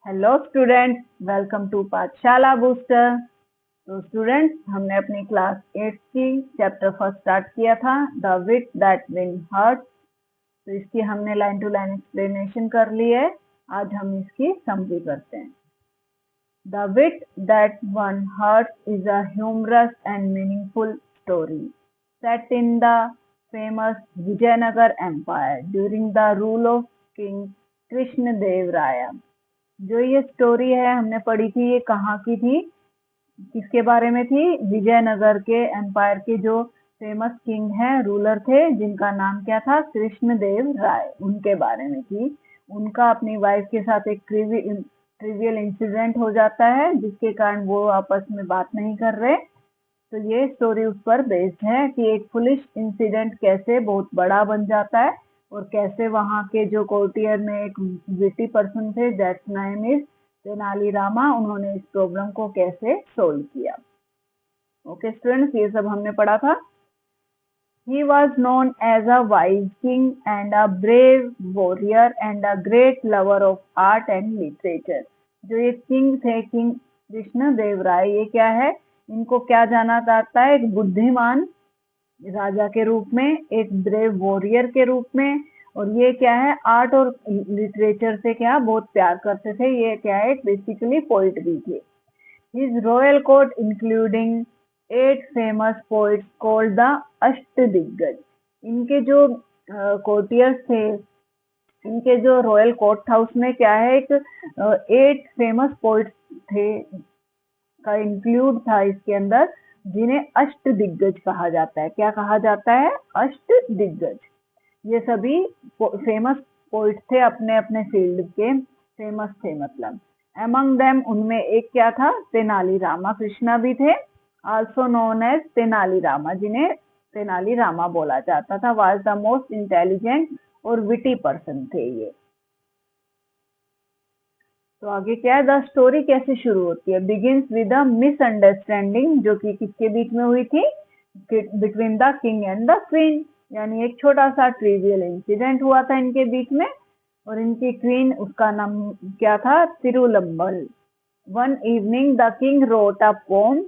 Hello students, welcome to पाठशाला booster. तो students, हमने अपनी क्लास 8 की चैप्टर फर्स्ट स्टार्ट किया था, the wit that win hearts. तो इसकी हमने लाइन टू लाइन एक्सप्लेनेशन कर ली है। आज हम इसकी समरी करते हैं। The wit that won hearts is a humorous and meaningful story set in the famous Vijayanagar empire during the rule of king Krishnadevaraya. जो ये स्टोरी है हमने पढ़ी थी, ये कहाँ की थी, किसके बारे में थी? विजयनगर के एम्पायर के जो फेमस किंग हैं, रूलर थे, जिनका नाम क्या था? कृष्णदेव राय। उनके बारे में थी। उनका अपनी वाइफ के साथ एक ट्रिवियल इंसिडेंट हो जाता है, जिसके कारण वो आपस में बात नहीं कर रहे। तो ये स्टोरी उस पर बेस्ड है कि एक पुलिस इंसिडेंट कैसे बहुत बड़ा बन जाता है और कैसे वहाँ के जो कोर्टियर में एक विटी पर्सन थे, दैट्स नेम इज तेनालीरामा, उन्होंने इस प्रॉब्लम को कैसे सोल्व किया। ओके स्टूडेंट्स, ये सब हमने पढ़ा था। He was known as a wise king and a brave warrior and a great lover of art and literature। जो ये किंग थे, किंग कृष्णदेव राय, ये क्या है? इनको क्या जाना जाता है? एक बुद्धिमान राजा के रूप में, एक ब्रेव वॉरियर के रूप में, और ये क्या है? आर्ट और लिटरेचर से क्या बहुत प्यार करते थे। ये क्या है? बेसिकली पोइट भी थे। His royal court including 8 famous poets called the अष्टदिग्गज। इनके जो कोर्टियर्स थे, इनके जो रॉयल कोर्ट था, उसमें क्या है? एक 8 फेमस पोइट्स थे का इंक्लूड था इसके अंदर, जिन्हें अष्टदिग्गज कहा जाता है। क्या कहा जाता है? अष्टदिग्गज। ये सभी फेमस पोइट थे, अपने अपने फील्ड के फेमस थे। मतलब अमंग देम, उनमें एक क्या था? तेनालीरामा कृष्णा भी थे, आल्सो नोन एज तेनालीरामा, जिन्हें तेनालीरामा बोला जाता था। वाज द मोस्ट इंटेलिजेंट और विटी पर्सन थे ये। तो आगे क्या है? द स्टोरी कैसे शुरू होती है? बिगिंस विद अ मिसअंडरस्टैंडिंग, जो कि किसके बीच में हुई थी? Between the king and the queen. यानी एक छोटा सा ट्रिवियल इंसिडेंट हुआ था इनके बीच में, और इनकी क्वीन, उसका नाम क्या था? Tirulambal. One evening the king wrote a poem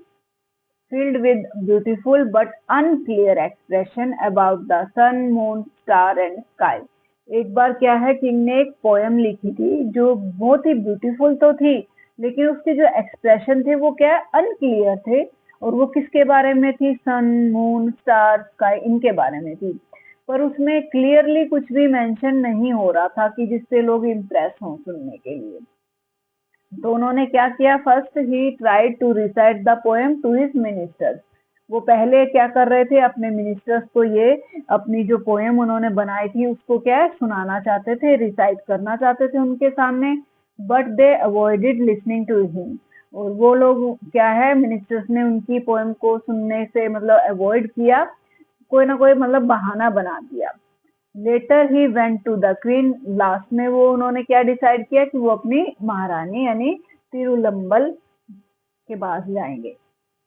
filled with beautiful but unclear expression about the sun, moon, star and sky। एक बार क्या है, किंग ने एक पोयम लिखी थी जो बहुत ही ब्यूटीफुल तो थी, लेकिन उसके जो एक्सप्रेशन थे वो क्या है? अनक्लियर थे। और वो किसके बारे में थी? सन, मून, स्टार, स्काई, इनके बारे में थी। पर उसमें क्लियरली कुछ भी मेंशन नहीं हो रहा था कि जिससे लोग इम्प्रेस हों सुनने के लिए। तो उन्होंने क्या किया? First he tried to recite the poem to his ministers. वो पहले क्या कर रहे थे? अपने मिनिस्टर्स को ये अपनी जो पोएम उन्होंने बनाई थी उसको क्या है? सुनाना चाहते थे, रिसाइट करना चाहते थे उनके सामने। But they avoided listening to him. और वो लोग क्या है? मिनिस्टर्स ने उनकी पोएम को सुनने से मतलब अवॉइड किया, कोई ना कोई मतलब बहाना बना दिया। Later he went to the queen. Last में वो उन्होंने क्या डिसाइड किया कि वो अपनी महारानी यानी तिरुलंबल के पास जाएंगे,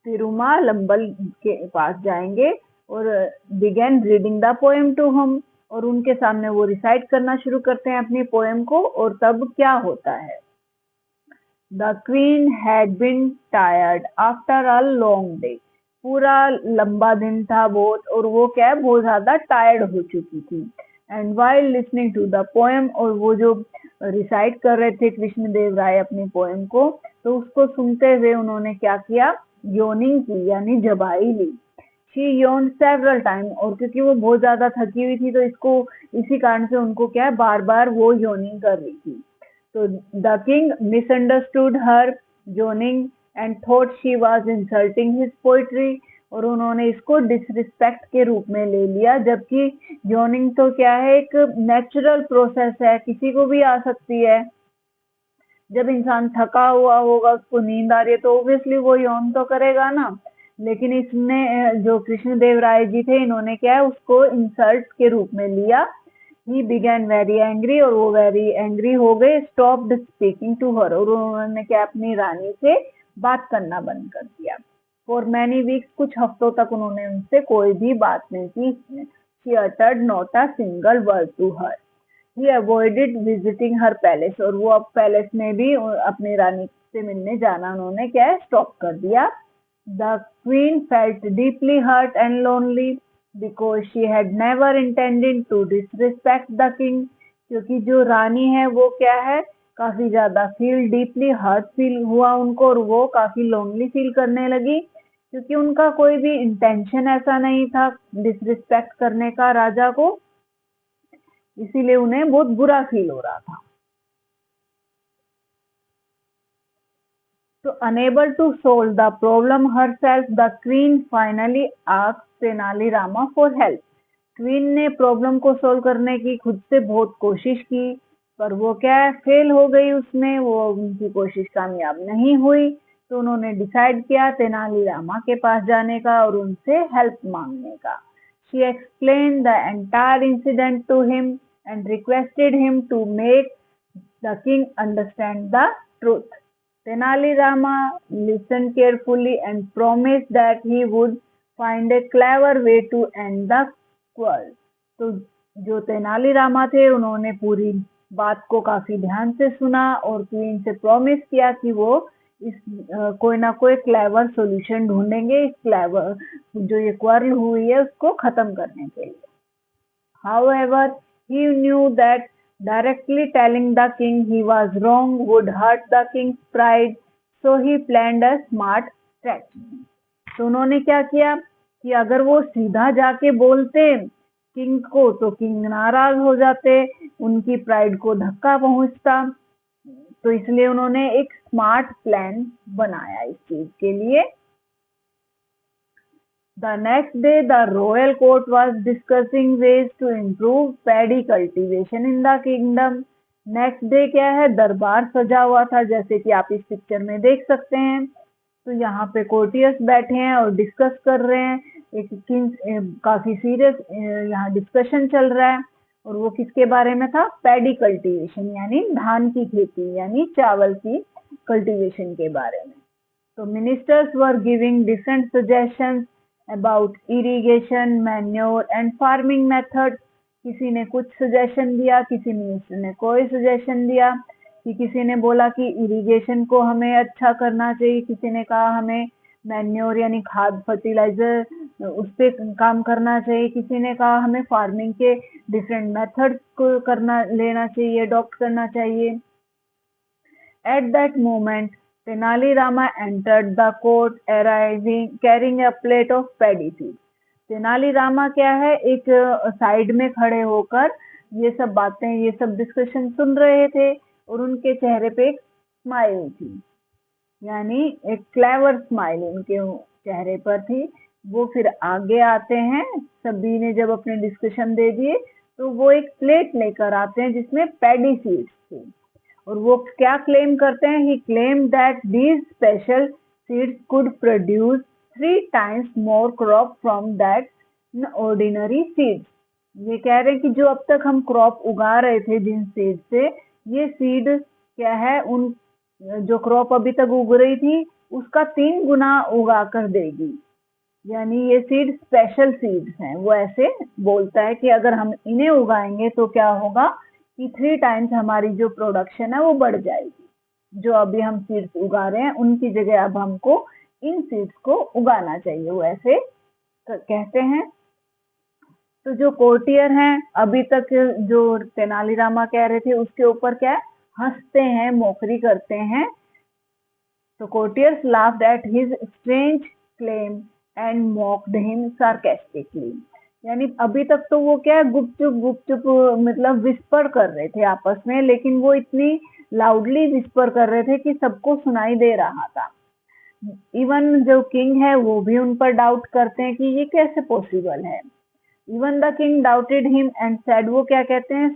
तिरुमालंबल के पास जाएंगे और began reading the poem to him. और उनके सामने वो रिसाइट करना शुरू करते हैं अपनी पोएम को। और तब क्या होता है? The queen had been tired after a long day. पूरा लंबा दिन था बहुत, और वो क्या है? बहुत ज्यादा टायर्ड हो चुकी थी। And while listening to the poem, और वो जो रिसाइट कर रहे थे कृष्णदेव राय अपनी पोएम को, तो उसको सुनते हुए उन्होंने क्या किया? योनिंग की, यानी जबाई ली। She yawn several time. और क्योंकि वो बहुत ज्यादा थकी हुई थी, तो इसको इसी कारण से उनको क्या है? बार बार वो योनिंग कर रही थी। तो the king misunderstood her yawning and thought she was insulting his poetry. और उन्होंने इसको डिसरिस्पेक्ट के रूप में ले लिया, जबकि योनिंग तो क्या है? एक नेचुरल प्रोसेस है, किसी को भी आ सकती है। जब इंसान थका हुआ होगा, उसको नींद आ रही है, तो ऑब्वियसली वो यौन तो करेगा ना। लेकिन इसने जो कृष्णदेव राय जी थे, इन्होंने क्या है? उसको इंसल्ट के रूप में लिया। ही बिगैन वेरी एंग्री, और वो वेरी एंग्री हो गए। स्टॉप्ड स्पीकिंग टू हर, और उन्होंने क्या? अपनी रानी से बात करना बंद कर दिया। फॉर मैनी वीक्स, कुछ हफ्तों तक उन्होंने उनसे कोई भी बात नहीं की। She uttered not a single word to her. He avoided visiting her palace, और वो अब पैलेस में भी अपनी रानी से मिलने जाना उन्होंने क्या है स्टॉप कर दिया। The queen felt deeply hurt and lonely because she had never intended to disrespect the king, क्योंकि जो रानी है वो क्या है काफी ज्यादा फील डीपली हर्ट फील हुआ उनको, और वो काफी लोनली फील करने लगी, क्योंकि उनका कोई भी इंटेंशन ऐसा नहीं था डिसरिस्पेक्ट करने का राजा को, इसीलिए उन्हें बहुत बुरा फील हो रहा था। तो unable to solve the problem herself, the queen finally asked Tenali Rama for help. Queen ने प्रॉब्लम को सोल्व करने की खुद से बहुत कोशिश की, पर वो क्या है फेल हो गई उसमें, वो उनकी कोशिश कामयाब नहीं हुई। तो उन्होंने डिसाइड किया तेनालीरामा के पास जाने का और उनसे हेल्प मांगने का। She explain the entire incident to him and requested him to make the king understand the truth. Tenali Rama listened carefully and promised that he would find a clever way to end the quarrel. तो जो तेनाली रामा थे उन्होंने पूरी बात को काफी ध्यान से सुना और क्वीन से प्रॉमिस किया कि वो इस कोई ना कोई क्लेवर सॉल्यूशन ढूंढेंगे इस क्लेवर जो ये क्वारल हुई है उसको खत्म करने के लिए। However, he knew that directly telling the king he was wrong would hurt the king's pride, so he planned a smart strategy. तो उन्होंने क्या किया कि अगर वो सीधा जाके बोलते किंग को तो किंग नाराज हो जाते, उनकी प्राइड को धक्का पहुंचता, तो इसलिए उन्होंने एक स्मार्ट प्लान बनाया इस चीज के लिए। The next day, the royal court was discussing ways to improve paddy cultivation in the kingdom. Next day क्या है दरबार सजा हुआ था, जैसे कि आप इस पिक्चर में देख सकते हैं। तो यहाँ पे कोर्टियर्स बैठे हैं और डिस्कस कर रहे हैं, काफी सीरियस यहाँ डिस्कशन चल रहा है, और वो किसके बारे में था पैडी कल्टीवेशन यानी धान की खेती यानी चावल की कल्टीवेशन के बारे में। तो ministers were giving different suggestions about irrigation, manure and farming method. किसी ने कुछ सजेशन दिया, किसी मिनिस्टर ने कोई सजेशन दिया, कि किसी ने बोला कि इरिगेशन को हमें अच्छा करना चाहिए, किसी ने कहा हमें मैन्योर यानी खाद फर्टिलाइजर उस पर काम करना चाहिए, किसी ने कहा हमें फार्मिंग के डिफरेंट मेथड्स को करना लेना चाहिए, अडॉप्ट करना चाहिए। Eight that moment Tenali Rama entered the court carrying a plate of paddy seeds. Tenali Rama क्या है एक साइड में खड़े होकर ये सब बातें ये सब डिस्कशन सुन रहे थे, और उनके चेहरे पे एक स्माइल थी, यानी एक क्लेवर स्माइल उनके चेहरे पर थी। वो फिर आगे आते हैं, सभी ने जब अपने डिस्कशन दे दिए तो वो एक प्लेट लेकर आते हैं जिसमें पैडी सीड्स थी, और वो क्या क्लेम करते हैं, he claim that these special seeds could produce 3 times more crop from that ordinary seeds. ये कह रहे हैं कि जो अब तक हम क्रॉप उगा रहे थे जिन सीड से, ये सीड क्या है उन जो क्रॉप अभी तक उग रही थी उसका 3 गुना उगा कर देगी, यानी ये सीड स्पेशल सीड्स हैं। वो ऐसे बोलता है कि अगर हम इन्हें उगाएंगे तो क्या होगा कि 3 times हमारी जो प्रोडक्शन है वो बढ़ जाएगी। जो अभी हम सीड्स उगा रहे हैं उनकी जगह अब हमको इन सीड्स को उगाना चाहिए, वो ऐसे कहते हैं। तो जो कोर्टियर हैं अभी तक जो तेनालीरामा कह रहे थे उसके ऊपर क्या है हंसते हैं, मोकरी करते हैं। तो courtiers laughed at his strange claim and mocked him sarcastically. यानी अभी तक तो वो क्या है गुपचुप मतलब विस्पर कर रहे थे आपस में, लेकिन वो इतनी लाउडली विस्पर कर रहे थे कि सबको सुनाई दे रहा था। इवन जो किंग है वो भी उन पर डाउट करते हैं कि ये कैसे पॉसिबल है। Even the king doubted him and said, वो क्या कहते हैं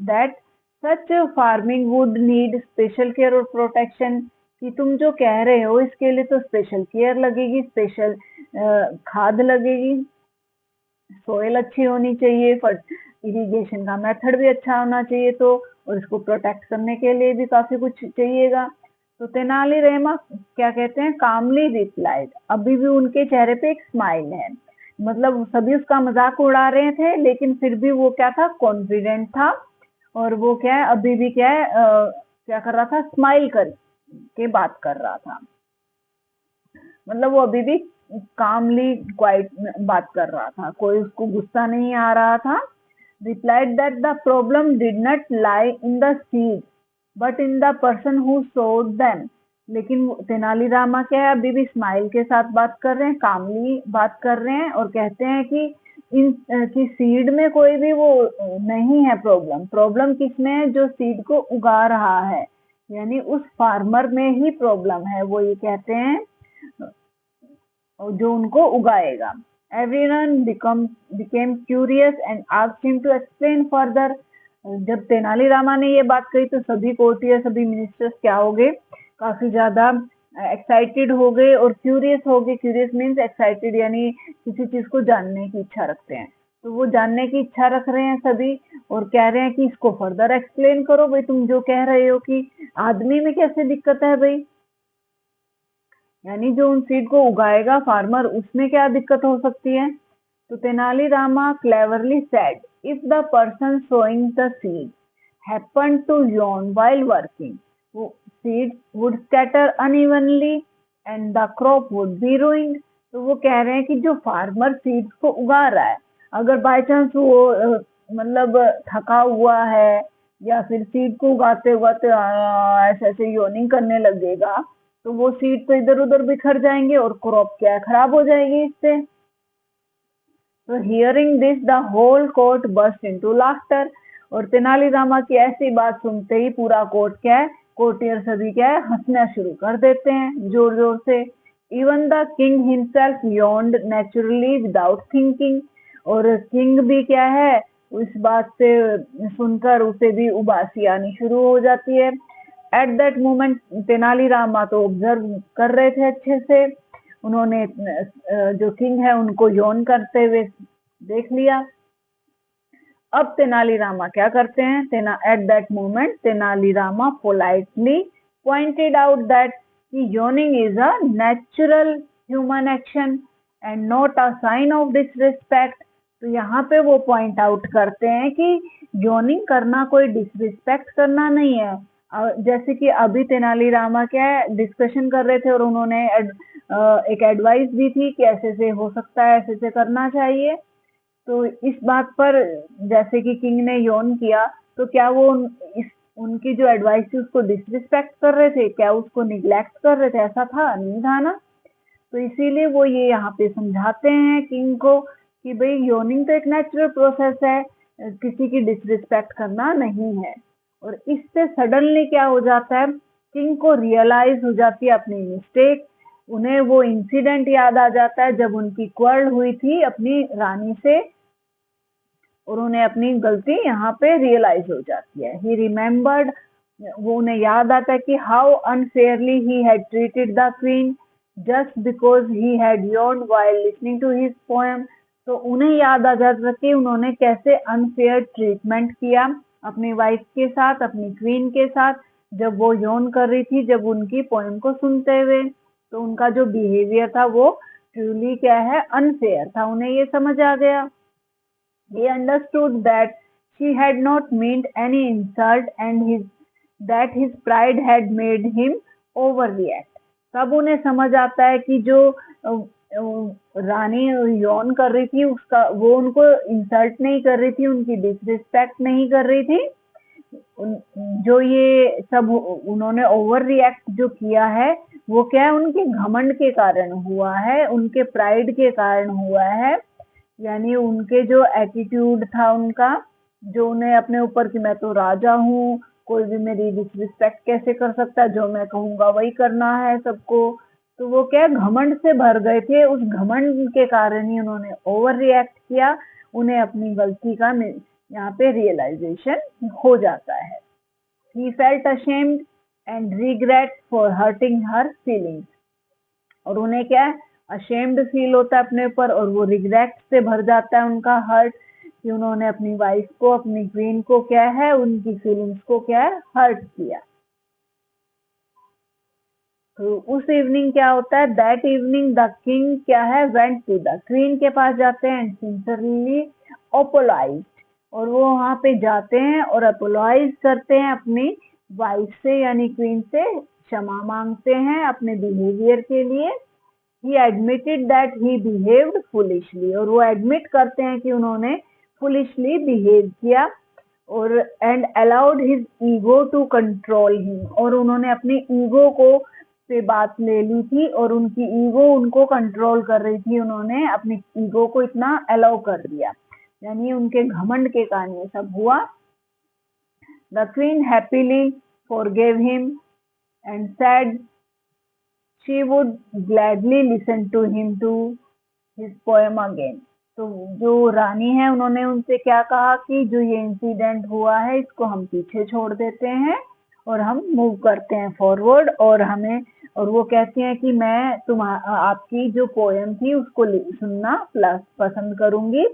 that such farming would need special care और प्रोटेक्शन, कि तुम जो कह रहे हो इसके लिए तो स्पेशल केयर लगेगी, स्पेशल खाद लगेगी, सोयल अच्छी होनी चाहिए, इरिगेशन का मेथड भी अच्छा होना चाहिए, तो और इसको प्रोटेक्ट करने के लिए भी काफी कुछ चाहिएगा। तो तेनाली रामा क्या कहते हैं कामली रिप्लाइड, अभी भी उनके चेहरे पे एक स्माइल है, मतलब सभी उसका मजाक उड़ा रहे थे लेकिन फिर भी वो क्या था कॉन्फिडेंट था, और वो क्या है, अभी भी क्या है, क्या कर रहा था, स्माइल कर के बात कर रहा था, मतलब वो अभी भी कामली क्वाइट बात कर रहा था, कोई उसको गुस्सा नहीं आ रहा था। Replied that the problem did not lie in the seed but in the person who सोड देम। लेकिन तेनालीरामा क्या है, अभी भी स्माइल के साथ बात कर रहे हैं, कामली बात कर रहे हैं, और कहते हैं कि इन की सीड में कोई भी वो नहीं है प्रॉब्लम। प्रॉब्लम किसमें है, जो सीड को उगा रहा है, यानी उस फार्मर में ही प्रॉब्लम है, वो ये कहते हैं, जो उनको उगाएगा। Everyone became curious and asked him to explain further। जब तेनालीरामा ने ये बात कही तो सभी कोर्टियर, सभी मिनिस्टर्स क्या हो गए, काफी ज्यादा एक्साइटेड हो गए और क्यूरियस हो गए। क्यूरियस मीन्स एक्साइटेड, यानी किसी चीज को जानने की इच्छा रखते हैं, तो वो जानने की इच्छा रख रहे हैं सभी, और कह रहे हैं कि इसको फर्दर एक्सप्लेन करो भाई, तुम जो कह रहे हो कि आदमी में कैसे दिक्कत है भाई, यानी जो उन सीड को उगाएगा फार्मर, उसमें क्या दिक्कत हो सकती है। तो Tenali Rama cleverly said, if the person sowing the seed happen to yawn while working, seed would scatter unevenly and the crop would be ruined। तो वो कह रहे हैं कि जो फार्मर सीड्स को उगा रहा है, अगर बाय चांस वो मतलब थका हुआ है, या फिर सीड को उगाते उगाते ऐसे ऐसे योनिंग करने लगेगा, तो वो सीड तो इधर उधर बिखर जाएंगे और क्रॉप क्या है, खराब हो जाएगी इससे। तो hearing this the whole court burst into laughter. और तेनालीरामा की ऐसी बात सुनते ही पूरा कोर्ट क्या है, कोर्टियर सभी क्या है, हंसना शुरू कर देते हैं जोर जोर से। Even the king himself yawned naturally without thinking. और किंग भी क्या है, इस बात से सुनकर उसे भी उबासी आनी शुरू हो जाती है। एट दैट मोमेंट तेनालीरामा तो ऑब्जर्व कर रहे थे अच्छे से, उन्होंने जो किंग है उनको यौन करते हुए देख लिया। अब तेनालीरामा क्या करते हैं, at that moment Tenali Rama politely pointed out that yawning is a natural human action and not a sign of disrespect. तो यहाँ पे वो पॉइंट आउट करते हैं कि yawning करना कोई डिसरिस्पेक्ट करना नहीं है। जैसे कि अभी तेनालीरामा क्या है, डिस्कशन कर रहे थे और उन्होंने एक एडवाइस दी थी कि ऐसे से हो सकता है, ऐसे से करना चाहिए। तो इस बात पर जैसे कि किंग ने यौन किया, तो क्या वो उनकी जो एडवाइस थी उसको डिसरिस्पेक्ट कर रहे थे, क्या उसको निग्लेक्ट कर रहे थे, ऐसा था नहीं था ना। तो इसीलिए वो ये यहाँ पे समझाते हैं किंग को कि भाई योनिंग तो एक नेचुरल प्रोसेस है, किसी की डिसरिस्पेक्ट करना नहीं है। और इससे सडनली क्या हो जाता है, किंग को रियलाइज हो जाती है अपनी मिस्टेक। उन्हें वो इंसिडेंट याद आ जाता है जब उनकी क्वर्ल हुई थी अपनी रानी से, और उन्हें अपनी गलती यहाँ पे रियलाइज हो जाती है। ही रिमेम्बर्ड, वो उन्हें याद आता है कि how unfairly he had treated the queen just because he had yawned while listening to his poem। तो उन्हें याद आ जाता है कि उन्होंने कैसे अनफेयर ट्रीटमेंट किया अपनी वाइफ के साथ, अपनी क्वीन के साथ, जब वो यौन कर रही थी, जब उनकी पोएम को सुनते हुए। तो उनका जो बिहेवियर था वो ट्रूली क्या है, अनफेयर था। उन्हें ये समझ आ गया। He understood that she had not meant any insult and that his pride had made him overreact। तब उन्हें समझ आता है कि जो रानी यौन कर रही थी उसका, वो उनको इंसल्ट नहीं कर रही थी, उनकी डिसरिस्पेक्ट नहीं कर रही थी। जो ये सब उन्होंने ओवर रिएक्ट जो किया है, वो क्या है, उनके घमंड के कारण हुआ है, उनके प्राइड के कारण हुआ है। यानी उनके जो एटीट्यूड था उनका, जो उन्हें अपने ऊपर कि मैं तो राजा हूँ, कोई भी मेरी डिसरिस्पेक्ट कैसे कर सकता है, जो मैं कहूँगा वही करना है सबको। तो वो क्या घमंड से भर गए थे, उस घमंड के कारण ही उन्होंने ओवर रिएक्ट किया। उन्हें अपनी गलती का यहाँ पे रियलाइजेशन हो जाता है। He felt ashamed and regret for hurting her feelings. और उन्हें क्या है, अशेम्ड फील होता है अपने ऊपर, और वो रिग्रेट से भर जाता है उनका हर्ट, कि उन्होंने अपनी वाइफ को, अपनी क्वीन को क्या है, उनकी फीलिंग्स को क्या है, हर्ट किया। तो उस इवनिंग क्या होता है, दैट इवनिंग द किंग क्या है, वेंट टू द क्वीन के पास जाते हैं एंड सिंसियरली अपोलाइज्ड और वो वहां पे जाते हैं और अपोलाइज करते हैं अपनी वाइफ से यानी क्वीन से, क्षमा मांगते हैं अपने बिहेवियर के लिए। ही admitted that he behaved foolishly, और वो एडमिट करते हैं कि उन्होंने फुलिशली बिहेव किया, और and allowed his ego to control him, और उन्होंने अपनी ईगो को से बात ले ली थी और उनकी ईगो उनको कंट्रोल कर रही थी, उन्होंने अपनी ईगो को इतना अलाउ कर दिया, यानी उनके घमंड के कारण ये सब हुआ। The queen happily forgave him and said she would gladly listen to him to his poem again. तो जो रानी है उन्होंने उनसे क्या कहा कि जो ये इंसिडेंट हुआ है इसको हम पीछे छोड़ देते हैं और हम मूव करते हैं फॉरवर्ड, और वो कहती हैं कि मैं आपकी जो पोएम थी उसको सुनना पसंद करूंगी।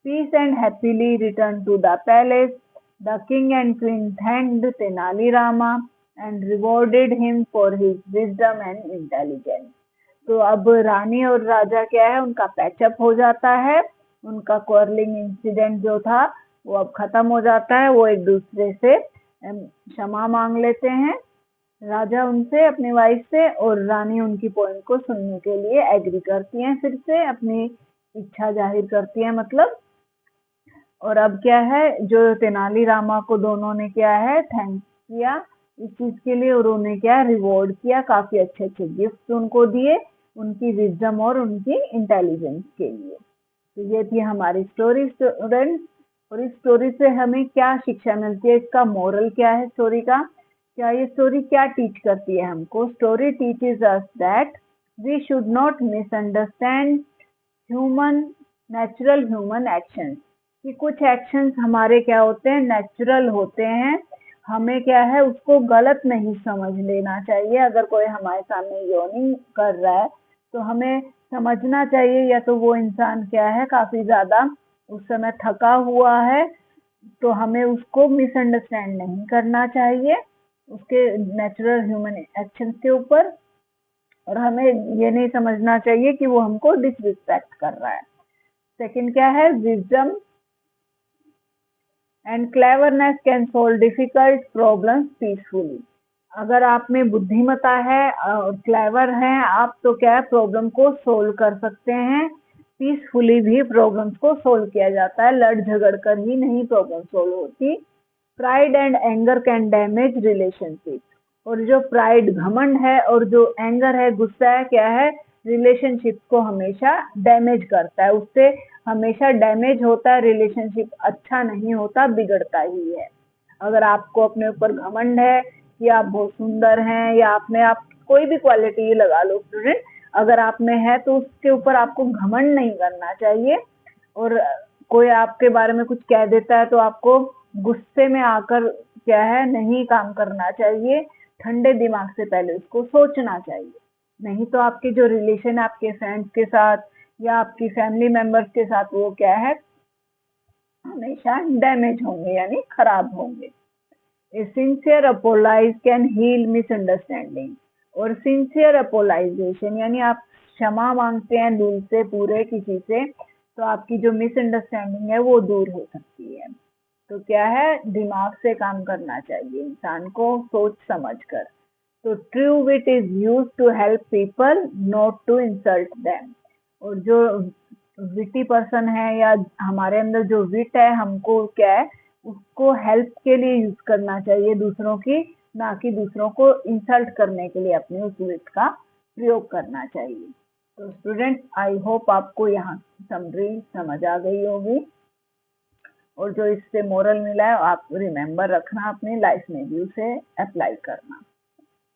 Peace and happily return to the palace. The king and queen thanked Tenali Rama and rewarded him for his wisdom and intelligence. तो अब रानी और राजा क्या है, उनका पैचअप हो जाता है, उनका क्वारलिंग इंसिडेंट जो था वो अब खत्म हो जाता है, वो एक दूसरे से क्षमा मांग लेते हैं, राजा उनसे अपनी वाइफ से, और रानी उनकी पॉइंट को सुनने के लिए एग्री करती हैं, फिर से अपनी इच्छा जाहिर करती है मतलब। और अब क्या है, जो तेनाली रामा को दोनों ने क्या है थैंक किया इस चीज के लिए, और उन्हें क्या रिवॉर्ड किया, काफी अच्छे अच्छे गिफ्ट उनको दिए उनकी विजडम और उनकी इंटेलिजेंस के लिए। तो ये थी हमारी स्टोरी स्टूडेंट्स, और इस स्टोरी से हमें क्या शिक्षा मिलती है, इसका मोरल क्या है स्टोरी का, क्या ये स्टोरी क्या टीच करती है हमको। Story teaches us that we should not misunderstand natural human actions, कि कुछ एक्शंस हमारे क्या होते हैं, नेचुरल होते हैं, हमें क्या है उसको गलत नहीं समझ लेना चाहिए। अगर कोई हमारे सामने यॉर्निंग कर रहा है तो हमें समझना चाहिए, या तो वो इंसान क्या है काफी ज्यादा उस समय थका हुआ है, तो हमें उसको मिसअंडरस्टैंड नहीं करना चाहिए उसके नेचुरल ह्यूमन एक्शन के ऊपर, और हमें ये नहीं समझना चाहिए कि वो हमको डिसरिस्पेक्ट कर रहा है। सेकंड क्या है, wisdom and cleverness can solve difficult problems peacefully. अगर आप में बुद्धिमत्ता है और क्लेवर हैं आप, तो क्या है प्रॉब्लम को सोल्व कर सकते हैं, पीसफुली भी प्रॉब्लम्स को सोल्व किया जाता है, लड़ झगड़ कर ही नहीं प्रॉब्लम सोल्व होती। Pride and anger can damage relationship, और जो प्राइड घमंड है और जो एंगर है गुस्सा है क्या है, रिलेशनशिप को हमेशा डैमेज करता है, उससे हमेशा डैमेज होता है, रिलेशनशिप अच्छा नहीं होता, बिगड़ता ही है। अगर आपको अपने ऊपर घमंड है कि आप बहुत सुंदर हैं, या आप कोई भी क्वालिटी लगा लो स्टूडेंट, अगर आप में है तो उसके ऊपर आपको घमंड नहीं करना चाहिए, और कोई आपके बारे में कुछ कह देता है तो आपको गुस्से में आकर क्या है नहीं काम करना चाहिए, ठंडे दिमाग से पहले उसको सोचना चाहिए, नहीं तो आपके जो रिलेशन आपके फ्रेंड्स के साथ या आपकी फैमिली मेंबर्स के साथ वो क्या है हमेशा डैमेज होंगे यानी खराब होंगे। A sincere apologize can heal misunderstanding, और सिंसियर अपोलाइजेशन यानी आप क्षमा मांगते हैं दिल से पूरे किसी से, तो आपकी जो मिसअंडरस्टैंडिंग है वो दूर हो सकती है। तो क्या है, दिमाग से काम करना चाहिए इंसान को, सोच समझ कर। तो true wit is use to help people not to insult them, और जो विटी पर्सन है या हमारे अंदर जो विट है हमको क्या है उसको हेल्प के लिए यूज करना चाहिए दूसरों की, ना कि दूसरों को इंसल्ट करने के लिए अपने उस विट का प्रयोग करना चाहिए। तो स्टूडेंट्स आई होप आपको यहाँ समरी समझ आ गई होगी, और जो इससे मोरल मिला है आप रिमेम्बर रखना, अपनी लाइफ में भी उसे अप्लाई करना।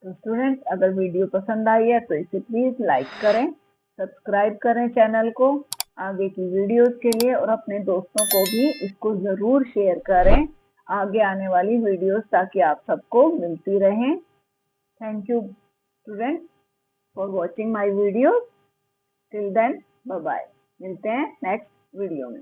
तो स्टूडेंट्स अगर वीडियो पसंद आई है तो इसे प्लीज लाइक करें, सब्सक्राइब करें चैनल को आगे की वीडियोस के लिए, और अपने दोस्तों को भी इसको जरूर शेयर करें आगे आने वाली वीडियोस ताकि आप सबको मिलती रहें। Thank you students for watching my video. Till then bye bye, मिलते हैं नेक्स्ट वीडियो में।